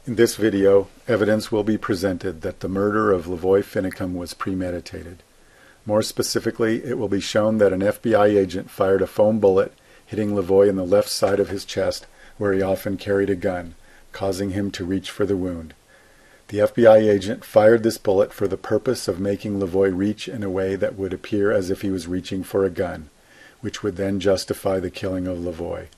In this video, evidence will be presented that the murder of LaVoy Finicum was premeditated. More specifically, it will be shown that an FBI agent fired a foam bullet, hitting LaVoy in the left side of his chest, where he often carried a gun, causing him to reach for the wound. The FBI agent fired this bullet for the purpose of making LaVoy reach in a way that would appear as if he was reaching for a gun, which would then justify the killing of LaVoy.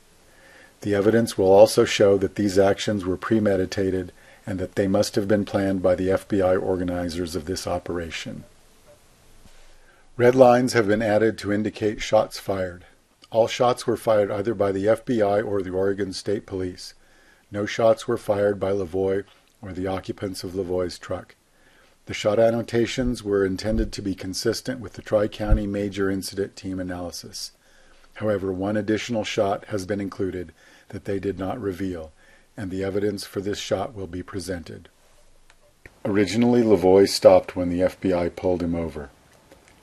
The evidence will also show that these actions were premeditated and that they must have been planned by the FBI organizers of this operation. Red lines have been added to indicate shots fired. All shots were fired either by the FBI or the Oregon State Police. No shots were fired by LaVoy or the occupants of LaVoy's truck. The shot annotations were intended to be consistent with the Tri-County Major Incident Team analysis. However, one additional shot has been included that they did not reveal, and the evidence for this shot will be presented. Originally, LaVoy stopped when the FBI pulled him over.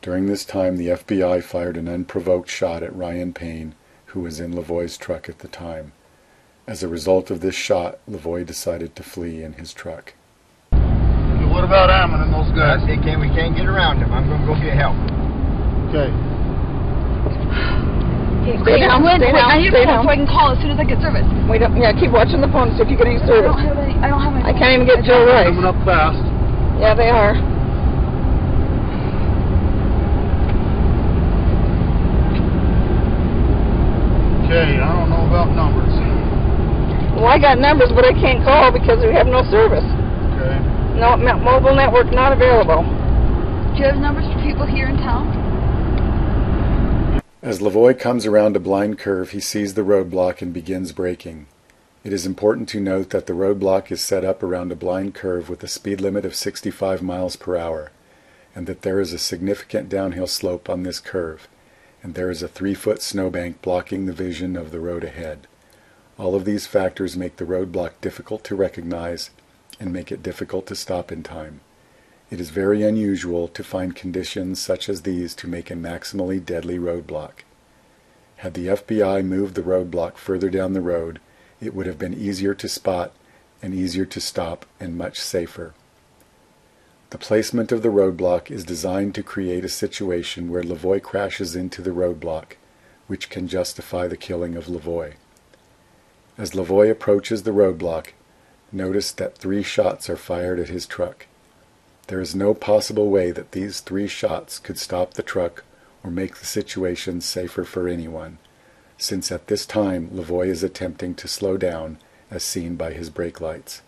During this time, the FBI fired an unprovoked shot at Ryan Payne, who was in LaVoy's truck at the time. As a result of this shot, LaVoy decided to flee in his truck. What about Ammon and those guys? We can't get around them. I'm going to go get help. Okay. Stay down. I need a phone so I can call as soon as I get service. Wait up. Yeah, keep watching the phone to see if you get any service. I don't have any. I can't even get Joe Rice. Coming up fast. Yeah, they are. Okay, I don't know about numbers. Well, I got numbers, but I can't call because we have no service. Okay. No, mobile network not available. Do you have numbers for people here in town? As LaVoy comes around a blind curve, he sees the roadblock and begins braking. It is important to note that the roadblock is set up around a blind curve with a speed limit of 65 miles per hour, and that there is a significant downhill slope on this curve, and there is a 3-foot snowbank blocking the vision of the road ahead. All of these factors make the roadblock difficult to recognize and make it difficult to stop in time. It is very unusual to find conditions such as these to make a maximally deadly roadblock. Had the FBI moved the roadblock further down the road, it would have been easier to spot and easier to stop and much safer. The placement of the roadblock is designed to create a situation where LaVoy crashes into the roadblock, which can justify the killing of LaVoy. As LaVoy approaches the roadblock, notice that 3 shots are fired at his truck. There is no possible way that these 3 shots could stop the truck or make the situation safer for anyone, since at this time LaVoy is attempting to slow down as seen by his brake lights.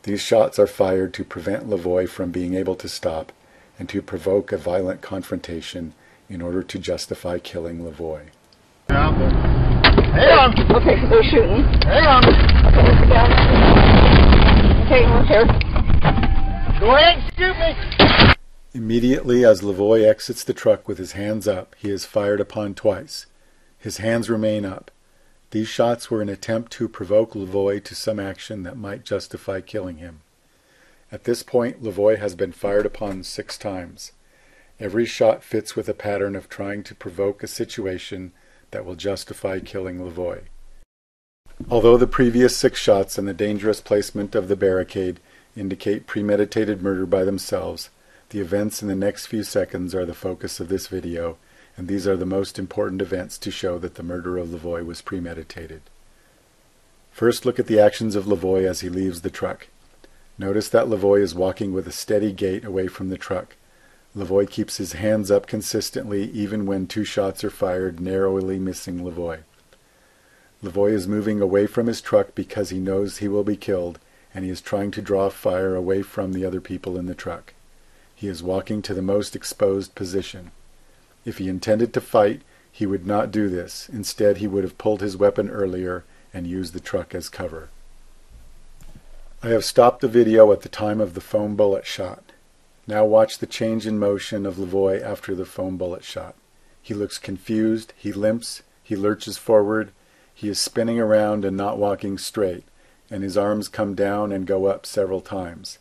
These shots are fired to prevent LaVoy from being able to stop and to provoke a violent confrontation in order to justify killing LaVoy. Hang on. Okay, because they're shooting. Hang on. Okay, we're here. Go ahead and shoot me. Immediately as LaVoy exits the truck with his hands up, he is fired upon twice. His hands remain up. These shots were an attempt to provoke LaVoy to some action that might justify killing him. At this point, LaVoy has been fired upon 6 times. Every shot fits with a pattern of trying to provoke a situation that will justify killing LaVoy. Although the previous 6 shots and the dangerous placement of the barricade indicate premeditated murder by themselves, the events in the next few seconds are the focus of this video, and these are the most important events to show that the murder of LaVoy was premeditated. First, look at the actions of LaVoy as he leaves the truck. Notice that LaVoy is walking with a steady gait away from the truck. LaVoy keeps his hands up consistently even when 2 shots are fired, narrowly missing LaVoy. LaVoy is moving away from his truck because he knows he will be killed, and he is trying to draw fire away from the other people in the truck. He is walking to the most exposed position. If he intended to fight, he would not do this. Instead, he would have pulled his weapon earlier and used the truck as cover. I have stopped the video at the time of the foam bullet shot. Now watch the change in motion of LaVoy after the foam bullet shot. He looks confused, he limps, he lurches forward, he is spinning around and not walking straight, and his arms come down and go up several times.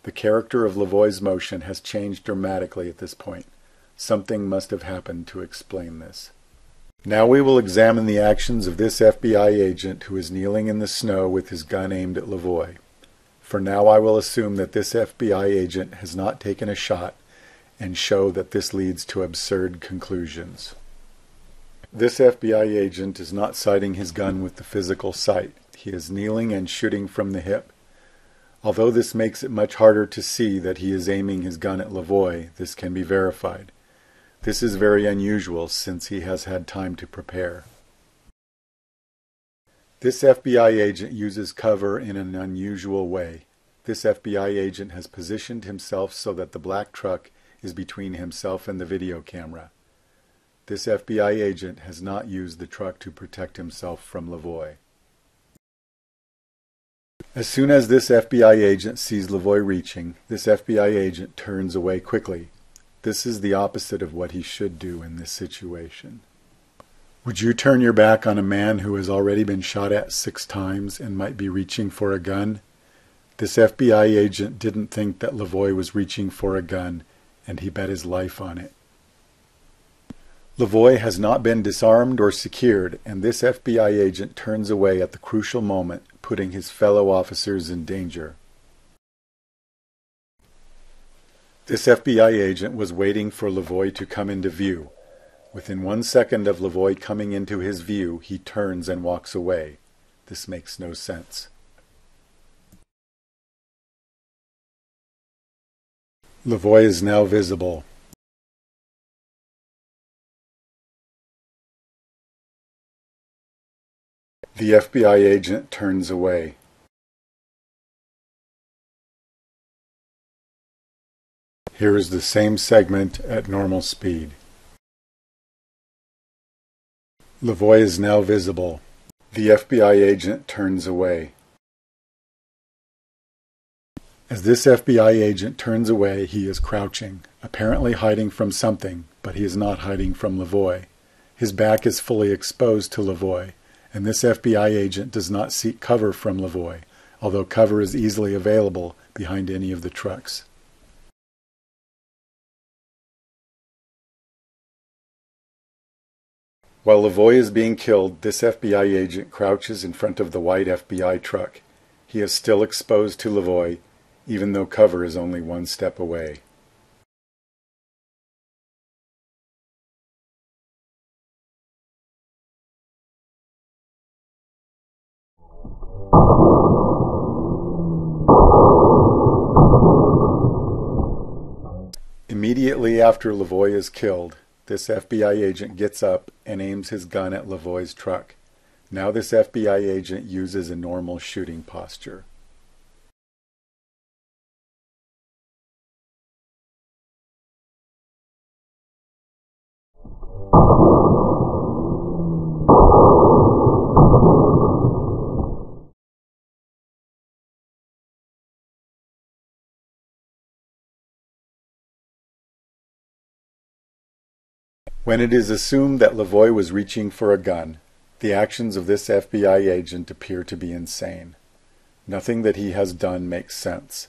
The character of LaVoy's motion has changed dramatically at this point. Something must have happened to explain this. Now we will examine the actions of this FBI agent who is kneeling in the snow with his gun aimed at LaVoy. For now I will assume that this FBI agent has not taken a shot and show that this leads to absurd conclusions. This FBI agent is not sighting his gun with the physical sight. He is kneeling and shooting from the hip. Although this makes it much harder to see that he is aiming his gun at LaVoy, this can be verified. This is very unusual since he has had time to prepare. This FBI agent uses cover in an unusual way. This FBI agent has positioned himself so that the black truck is between himself and the video camera. This FBI agent has not used the truck to protect himself from LaVoy. As soon as this FBI agent sees LaVoy reaching, this FBI agent turns away quickly. This is the opposite of what he should do in this situation. Would you turn your back on a man who has already been shot at 6 times and might be reaching for a gun? This FBI agent didn't think that LaVoy was reaching for a gun, and he bet his life on it. LaVoy has not been disarmed or secured, and this FBI agent turns away at the crucial moment, putting his fellow officers in danger. This FBI agent was waiting for LaVoy to come into view. Within 1 second of LaVoy coming into his view, he turns and walks away. This makes no sense. LaVoy is now visible. The FBI agent turns away. Here is the same segment at normal speed. LaVoy is now visible. The FBI agent turns away. As this FBI agent turns away, he is crouching, apparently hiding from something, but he is not hiding from LaVoy. His back is fully exposed to LaVoy, and this FBI agent does not seek cover from LaVoy, although cover is easily available behind any of the trucks. While LaVoy is being killed, this FBI agent crouches in front of the white FBI truck. He is still exposed to LaVoy, even though cover is only 1 step away. Immediately after LaVoy is killed, this FBI agent gets up and aims his gun at LaVoy's truck. Now this FBI agent uses a normal shooting posture. When it is assumed that LaVoy was reaching for a gun, the actions of this FBI agent appear to be insane. Nothing that he has done makes sense.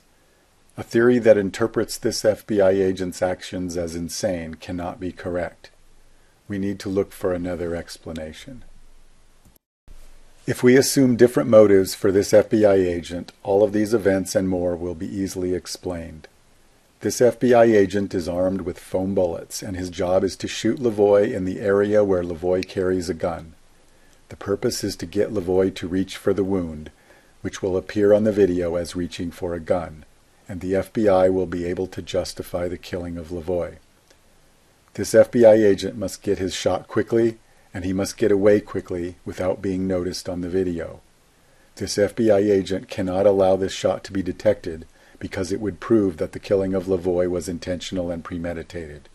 A theory that interprets this FBI agent's actions as insane cannot be correct. We need to look for another explanation. If we assume different motives for this FBI agent, all of these events and more will be easily explained. This FBI agent is armed with foam bullets, and his job is to shoot LaVoy in the area where LaVoy carries a gun. The purpose is to get LaVoy to reach for the wound, which will appear on the video as reaching for a gun, and the FBI will be able to justify the killing of LaVoy. This FBI agent must get his shot quickly, and he must get away quickly without being noticed on the video. This FBI agent cannot allow this shot to be detected, because it would prove that the killing of LaVoy was intentional and premeditated.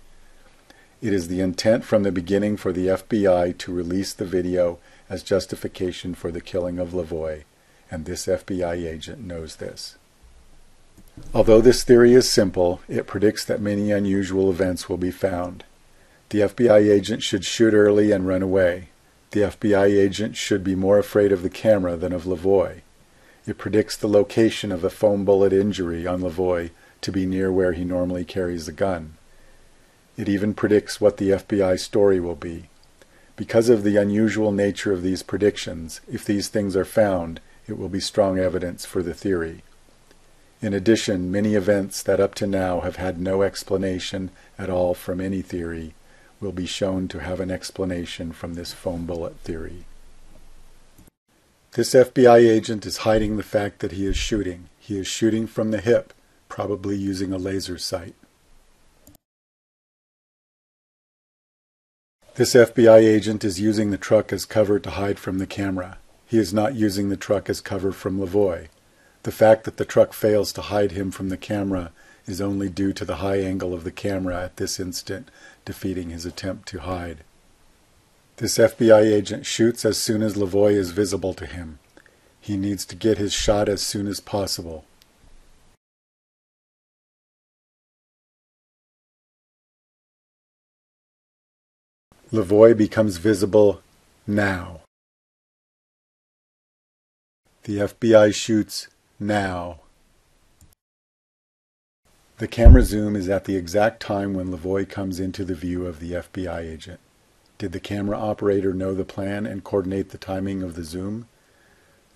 It is the intent from the beginning for the FBI to release the video as justification for the killing of LaVoy, and this FBI agent knows this. Although this theory is simple, it predicts that many unusual events will be found. The FBI agent should shoot early and run away. The FBI agent should be more afraid of the camera than of LaVoy. It predicts the location of a foam bullet injury on LaVoy to be near where he normally carries a gun. It even predicts what the FBI story will be. Because of the unusual nature of these predictions, if these things are found, it will be strong evidence for the theory. In addition, many events that up to now have had no explanation at all from any theory will be shown to have an explanation from this foam bullet theory. This FBI agent is hiding the fact that he is shooting. He is shooting from the hip, probably using a laser sight. This FBI agent is using the truck as cover to hide from the camera. He is not using the truck as cover from LaVoy. The fact that the truck fails to hide him from the camera is only due to the high angle of the camera at this instant, defeating his attempt to hide. This FBI agent shoots as soon as LaVoy is visible to him. He needs to get his shot as soon as possible. LaVoy becomes visible now. The FBI shoots now. The camera zoom is at the exact time when LaVoy comes into the view of the FBI agent. Did the camera operator know the plan and coordinate the timing of the zoom?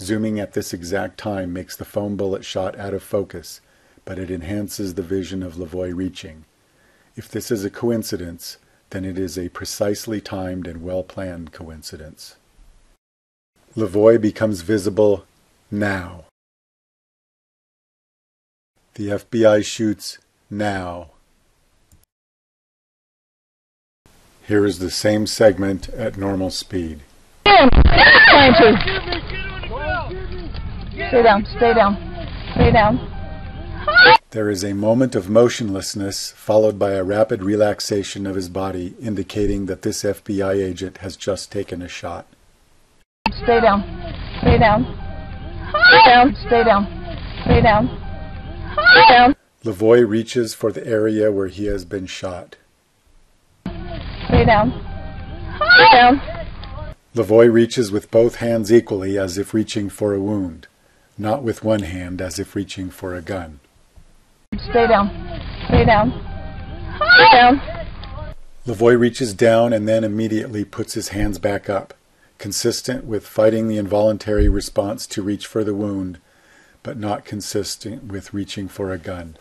Zooming at this exact time makes the foam bullet shot out of focus, but it enhances the vision of LaVoy reaching. If this is a coincidence, then it is a precisely timed and well-planned coincidence. LaVoy becomes visible now. The FBI shoots now. Here is the same segment at normal speed. Trying to. Stay down, stay down, stay down. There is a moment of motionlessness followed by a rapid relaxation of his body, indicating that this FBI agent has just taken a shot. Stay down, stay down, stay down, stay down, stay down, stay down. LaVoy reaches for the area where he has been shot. Stay down, stay down. LaVoy reaches with both hands equally as if reaching for a wound, not with one hand as if reaching for a gun. Stay down, stay down, stay down. LaVoy reaches down and then immediately puts his hands back up, consistent with fighting the involuntary response to reach for the wound, but not consistent with reaching for a gun.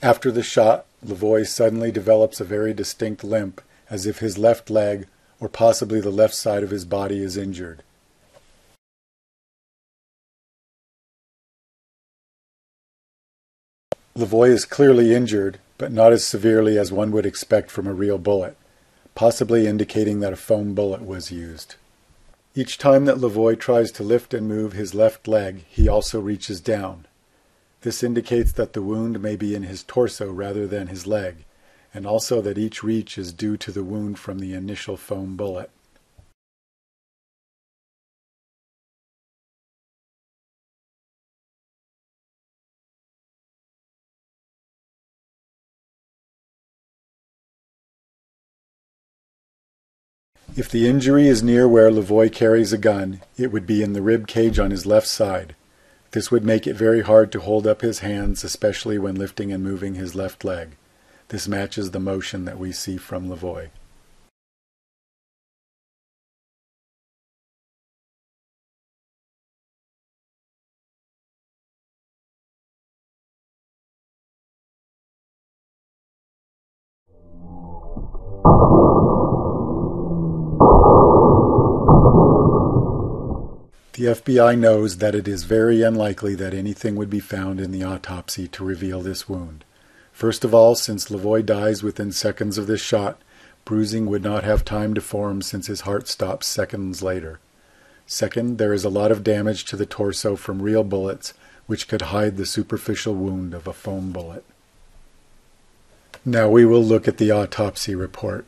After the shot, LaVoy suddenly develops a very distinct limp, as if his left leg, or possibly the left side of his body, is injured. LaVoy is clearly injured, but not as severely as one would expect from a real bullet, possibly indicating that a foam bullet was used. Each time that LaVoy tries to lift and move his left leg, he also reaches down. This indicates that the wound may be in his torso rather than his leg, and also that each reach is due to the wound from the initial foam bullet. If the injury is near where LaVoy carries a gun, it would be in the rib cage on his left side. This would make it very hard to hold up his hands, especially when lifting and moving his left leg. This matches the motion that we see from LaVoy. The FBI knows that it is very unlikely that anything would be found in the autopsy to reveal this wound. First of all, since LaVoy dies within seconds of this shot, bruising would not have time to form since his heart stops seconds later. Second, there is a lot of damage to the torso from real bullets, which could hide the superficial wound of a foam bullet. Now we will look at the autopsy report.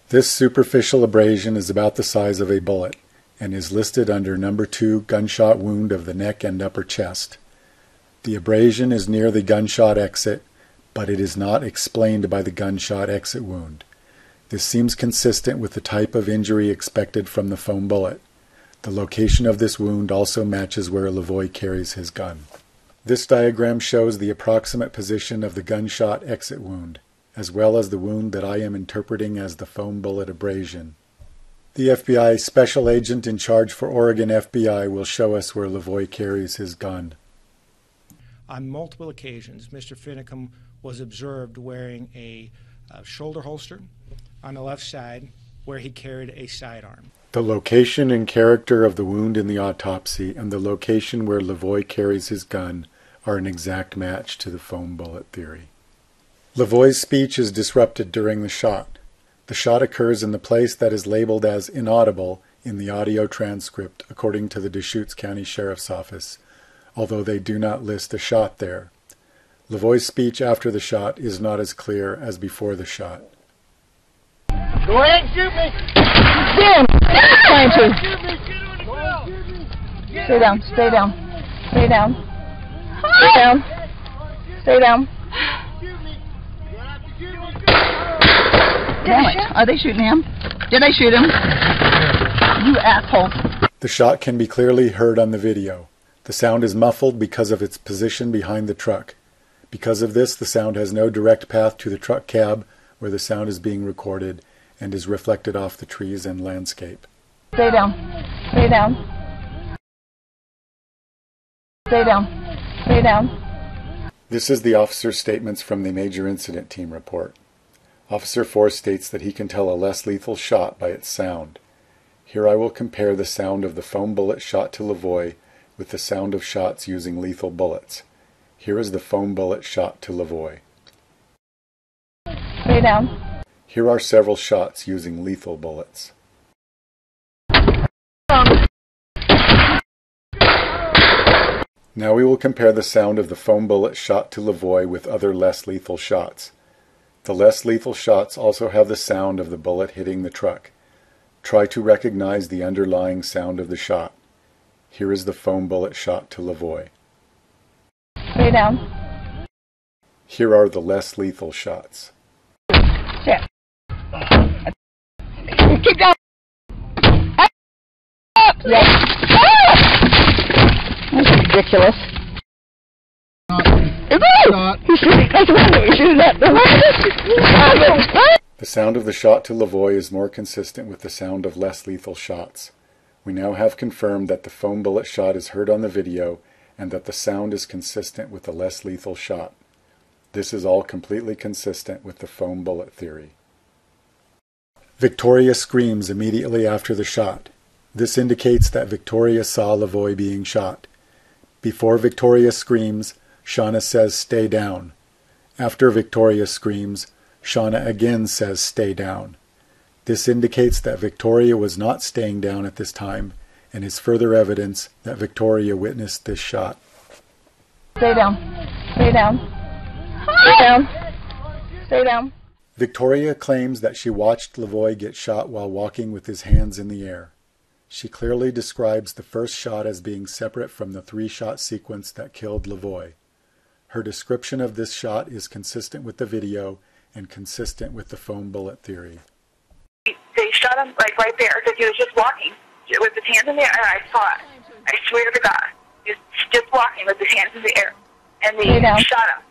This superficial abrasion is about the size of a bullet and is listed under number 2 gunshot wound of the neck and upper chest. The abrasion is near the gunshot exit, but it is not explained by the gunshot exit wound. This seems consistent with the type of injury expected from the foam bullet. The location of this wound also matches where LaVoy carries his gun. This diagram shows the approximate position of the gunshot exit wound, as well as the wound that I am interpreting as the foam bullet abrasion. The FBI special agent in charge for Oregon FBI will show us where LaVoy carries his gun. On multiple occasions, Mr. Finicum was observed wearing a shoulder holster on the left side where he carried a sidearm. The location and character of the wound in the autopsy and the location where LaVoy carries his gun are an exact match to the foam bullet theory. LaVoy's speech is disrupted during the shot. The shot occurs in the place that is labeled as inaudible in the audio transcript according to the Deschutes County Sheriff's Office, although they do not list a shot there. LaVoy's speech after the shot is not as clear as before the shot. Go ahead and shoot me. Damn! Trying to. Shoot me. Get on the ground. Stay down. Stay down. Stay down. Stay down. Stay down. Shoot me. You're gonna have to shoot me. Damn it. Are they shooting him? Did they shoot him? You asshole. The shot can be clearly heard on the video. The sound is muffled because of its position behind the truck. Because of this, the sound has no direct path to the truck cab where the sound is being recorded and is reflected off the trees and landscape. Stay down. Stay down. Stay down. Stay down. This is the officer's statements from the Major Incident Team report. Officer 4 states that he can tell a less lethal shot by its sound. Here I will compare the sound of the foam bullet shot to LaVoy with the sound of shots using lethal bullets. Here is the foam bullet shot to LaVoy. Stay down. Here are several shots using lethal bullets. Now we will compare the sound of the foam bullet shot to LaVoy with other less lethal shots. The less lethal shots also have the sound of the bullet hitting the truck. Try to recognize the underlying sound of the shot. Here is the foam bullet shot to LaVoy. Stay down. Here are the less lethal shots. Shit. Keep going. Up. Yes. That's ridiculous. The sound of the shot to LaVoy is more consistent with the sound of less lethal shots. We now have confirmed that the foam bullet shot is heard on the video and that the sound is consistent with the less lethal shot. This is all completely consistent with the foam bullet theory. Victoria screams immediately after the shot. This indicates that Victoria saw LaVoy being shot. Before Victoria screams, Shauna says, "Stay down." After Victoria screams, Shauna again says, "Stay down." This indicates that Victoria was not staying down at this time and is further evidence that Victoria witnessed this shot. Stay down. Stay down. Stay down. Stay down. Victoria claims that she watched LaVoy get shot while walking with his hands in the air. She clearly describes the first shot as being separate from the 3-shot sequence that killed LaVoy. Her description of this shot is consistent with the video and consistent with the foam bullet theory. They shot him like right there because he was just walking with his hands in the air, and I saw it. I swear to God, he was just walking with his hands in the air, and they shot him.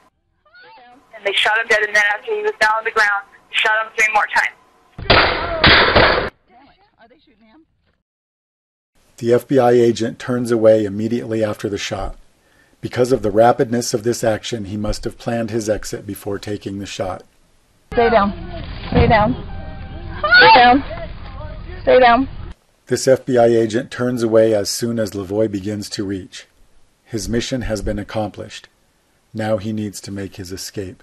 And they shot him dead, and then after he was down on the ground, they shot him 3 more times. Are they shooting him? The FBI agent turns away immediately after the shot. Because of the rapidness of this action, he must have planned his exit before taking the shot. Stay down. Stay down. Stay down. Stay down. This FBI agent turns away as soon as LaVoy begins to reach. His mission has been accomplished. Now he needs to make his escape.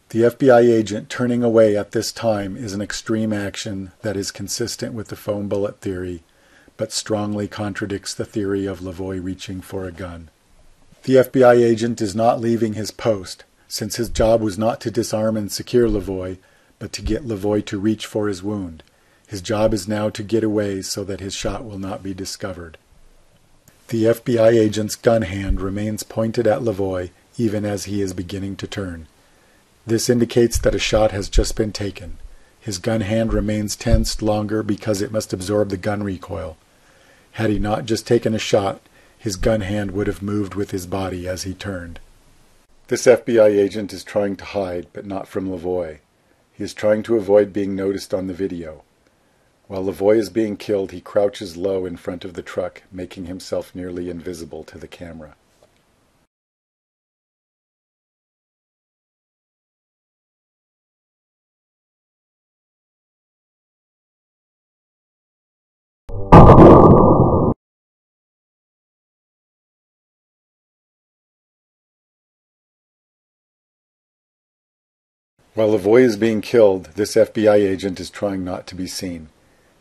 The FBI agent turning away at this time is an extreme action that is consistent with the foam bullet theory, but strongly contradicts the theory of LaVoy reaching for a gun. The FBI agent is not leaving his post, since his job was not to disarm and secure LaVoy, but to get LaVoy to reach for his wound. His job is now to get away so that his shot will not be discovered. The FBI agent's gun hand remains pointed at LaVoy even as he is beginning to turn. This indicates that a shot has just been taken. His gun hand remains tensed longer because it must absorb the gun recoil. Had he not just taken a shot, his gun hand would have moved with his body as he turned. This FBI agent is trying to hide, but not from LaVoy. He is trying to avoid being noticed on the video. While LaVoy is being killed, he crouches low in front of the truck, making himself nearly invisible to the camera. While LaVoy is being killed, this FBI agent is trying not to be seen.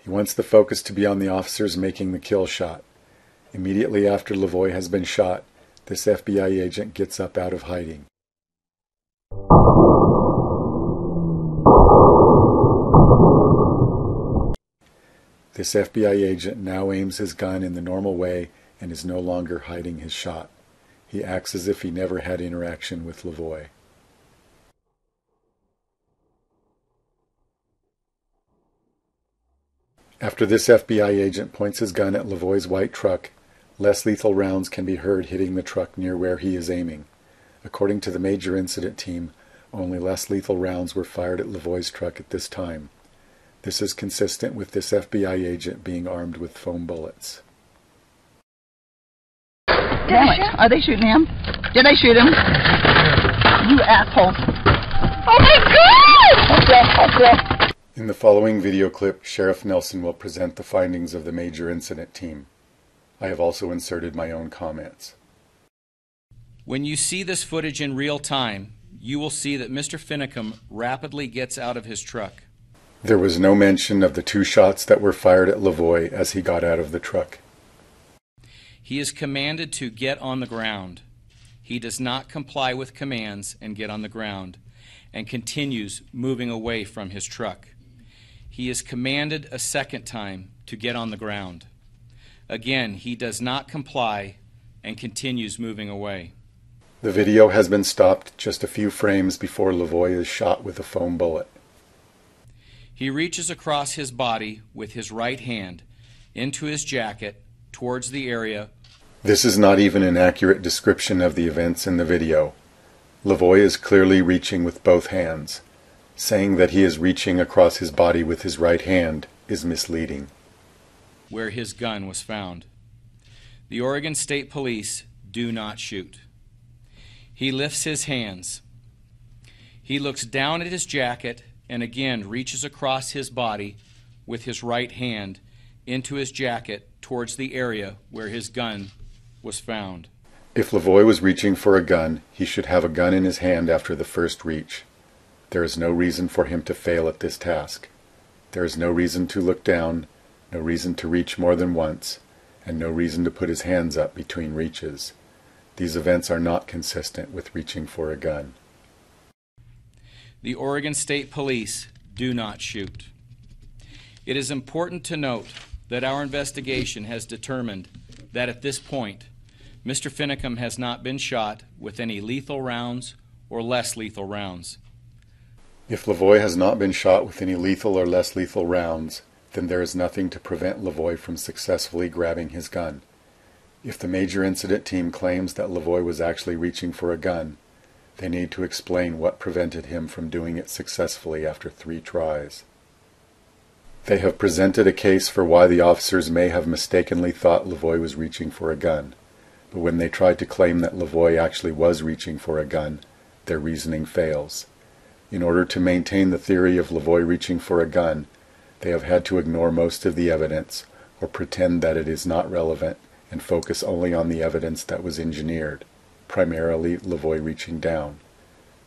He wants the focus to be on the officers making the kill shot. Immediately after LaVoy has been shot, this FBI agent gets up out of hiding. This FBI agent now aims his gun in the normal way and is no longer hiding his shot. He acts as if he never had interaction with LaVoy. After this FBI agent points his gun at LaVoy's white truck, less lethal rounds can be heard hitting the truck near where he is aiming. According to the major incident team, only less lethal rounds were fired at LaVoy's truck at this time. This is consistent with this FBI agent being armed with foam bullets. Damn it. Are they shooting him? Did they shoot him? You assholes. Oh my God! Okay. In the following video clip, Sheriff Nelson will present the findings of the major incident team. I have also inserted my own comments. When you see this footage in real time, you will see that Mr. Finicum rapidly gets out of his truck. There was no mention of the 2 shots that were fired at LaVoy as he got out of the truck. He is commanded to get on the ground. He does not comply with commands and get on the ground, and continues moving away from his truck. He is commanded a second time to get on the ground. Again, he does not comply and continues moving away. The video has been stopped just a few frames before LaVoy is shot with a foam bullet. He reaches across his body with his right hand into his jacket towards the area. This is not even an accurate description of the events in the video. LaVoy is clearly reaching with both hands. Saying that he is reaching across his body with his right hand is misleading. Where his gun was found. The Oregon State Police do not shoot. He lifts his hands. He looks down at his jacket and again reaches across his body with his right hand into his jacket towards the area where his gun was found. If LaVoy was reaching for a gun, he should have a gun in his hand after the first reach. There is no reason for him to fail at this task. There is no reason to look down, no reason to reach more than once, and no reason to put his hands up between reaches. These events are not consistent with reaching for a gun. The Oregon State Police do not shoot. It is important to note that our investigation has determined that at this point, Mr. Finicum has not been shot with any lethal rounds or less lethal rounds. If LaVoy has not been shot with any lethal or less lethal rounds, then there is nothing to prevent LaVoy from successfully grabbing his gun. If the major incident team claims that LaVoy was actually reaching for a gun, they need to explain what prevented him from doing it successfully after 3 tries. They have presented a case for why the officers may have mistakenly thought LaVoy was reaching for a gun, but when they tried to claim that LaVoy actually was reaching for a gun, their reasoning fails. In order to maintain the theory of LaVoy reaching for a gun, they have had to ignore most of the evidence or pretend that it is not relevant and focus only on the evidence that was engineered, primarily LaVoy reaching down.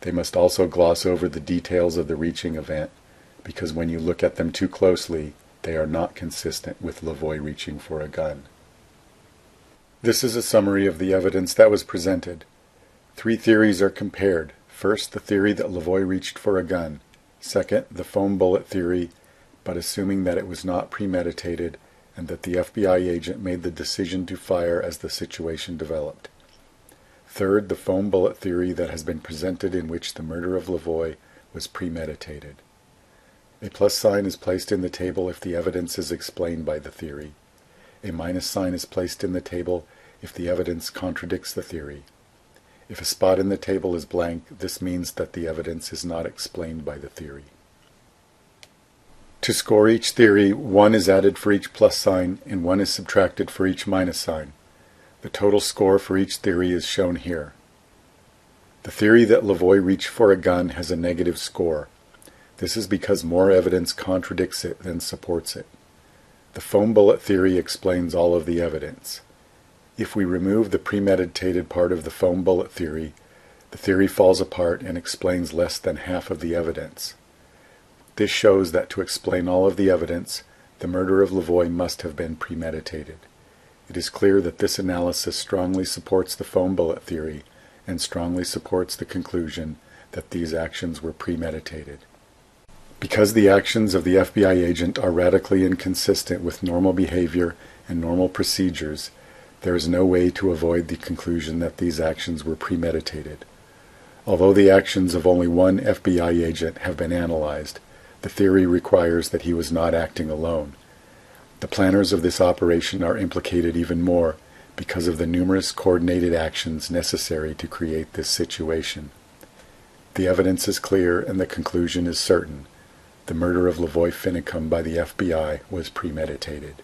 They must also gloss over the details of the reaching event, because when you look at them too closely, they are not consistent with LaVoy reaching for a gun. This is a summary of the evidence that was presented. 3 theories are compared. First, the theory that LaVoy reached for a gun. Second, the foam bullet theory, but assuming that it was not premeditated and that the FBI agent made the decision to fire as the situation developed. Third, the foam bullet theory that has been presented in which the murder of LaVoy was premeditated. A plus sign is placed in the table if the evidence is explained by the theory. A minus sign is placed in the table if the evidence contradicts the theory. If a spot in the table is blank, this means that the evidence is not explained by the theory. To score each theory, 1 is added for each plus sign and 1 is subtracted for each minus sign. The total score for each theory is shown here. The theory that LaVoy reached for a gun has a negative score. This is because more evidence contradicts it than supports it. The foam bullet theory explains all of the evidence. If we remove the premeditated part of the foam bullet theory, the theory falls apart and explains less than half of the evidence. This shows that to explain all of the evidence, the murder of LaVoy must have been premeditated. It is clear that this analysis strongly supports the foam bullet theory and strongly supports the conclusion that these actions were premeditated. Because the actions of the FBI agent are radically inconsistent with normal behavior and normal procedures, there is no way to avoid the conclusion that these actions were premeditated. Although the actions of only one FBI agent have been analyzed, the theory requires that he was not acting alone. The planners of this operation are implicated even more because of the numerous coordinated actions necessary to create this situation. The evidence is clear and the conclusion is certain. The murder of LaVoy Finicum by the FBI was premeditated.